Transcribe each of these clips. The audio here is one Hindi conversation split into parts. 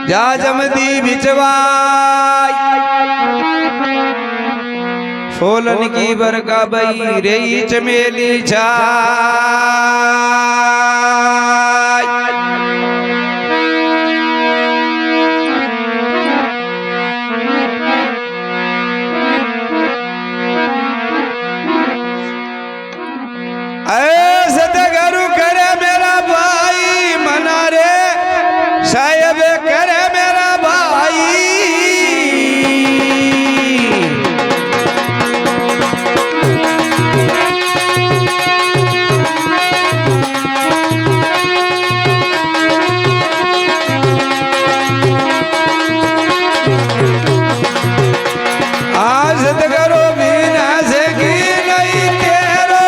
जा जमदी बिचवाई सोलन की बरका बई रही चमेली छाई ऐसे गरु करे मेरा भाई मना रे साहेब करे मेरा भाई आज करो बिना से की नहीं तेरो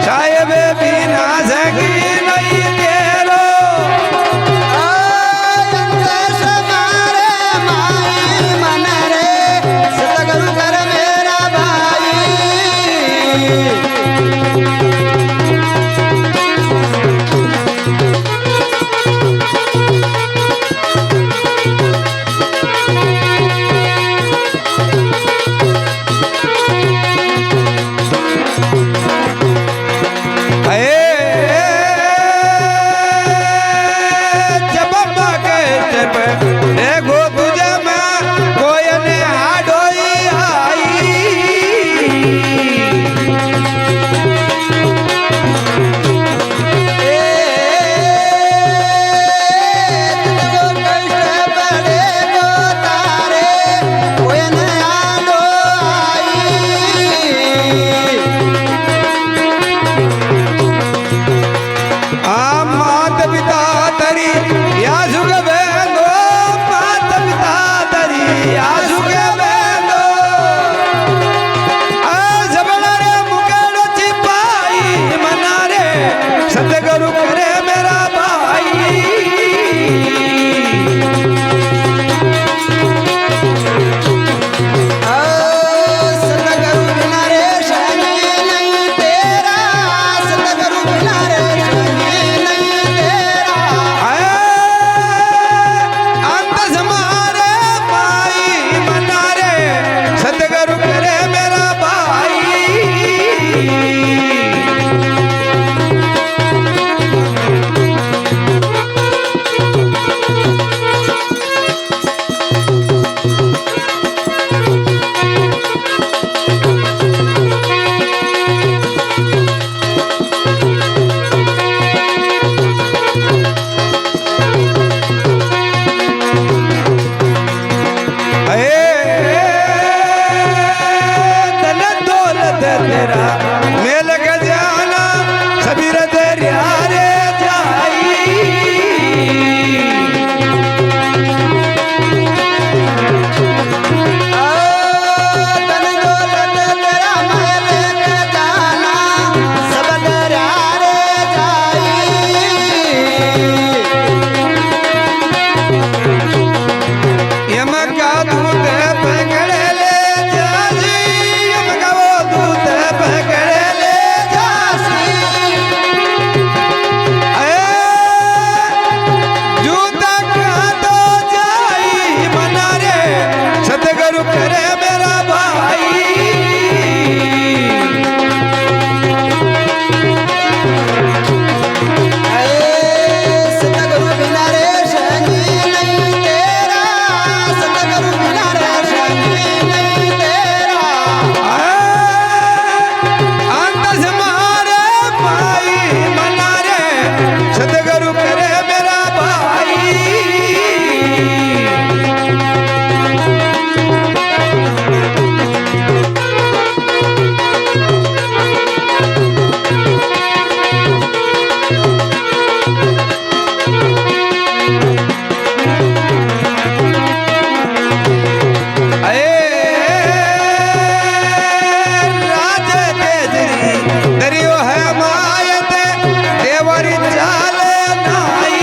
साहेब बिना से की नहीं तेरो देखो तुझे मैं कोई ने आडोई आई मात पिता तरी या जुग बेंदो मात पिता तरी या जुग बेंदो आज बड़े मुकेड़ो चिपाई मना रे सतगुरु करे मेरा भाई सतगुरु करे मेरा भाई तेरा मेल के जाना सबीर दरिया रे जाई तन दौलत तेरा मेल के जाना सब दरिया रे जाई यम का दूत पकड़े ले जाजी यम का वो दूत पकड़े ले जासी जूता का तो जाई मना रे सतगुरु करे मेरा भाई सतगुरु बिना रे शनि नहीं तेरा सतगुरु बिना रे शनि नहीं तेरा अंत समारे भाई मना रे सतगुरु करे मेरा भाई राज तेजरी दरियो है मायत देवरी चाल नाई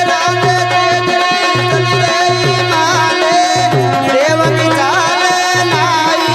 राज तेजरी माले देवरी चाल नाई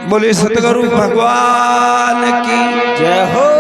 बोले सतगुरु भगवान की जय हो।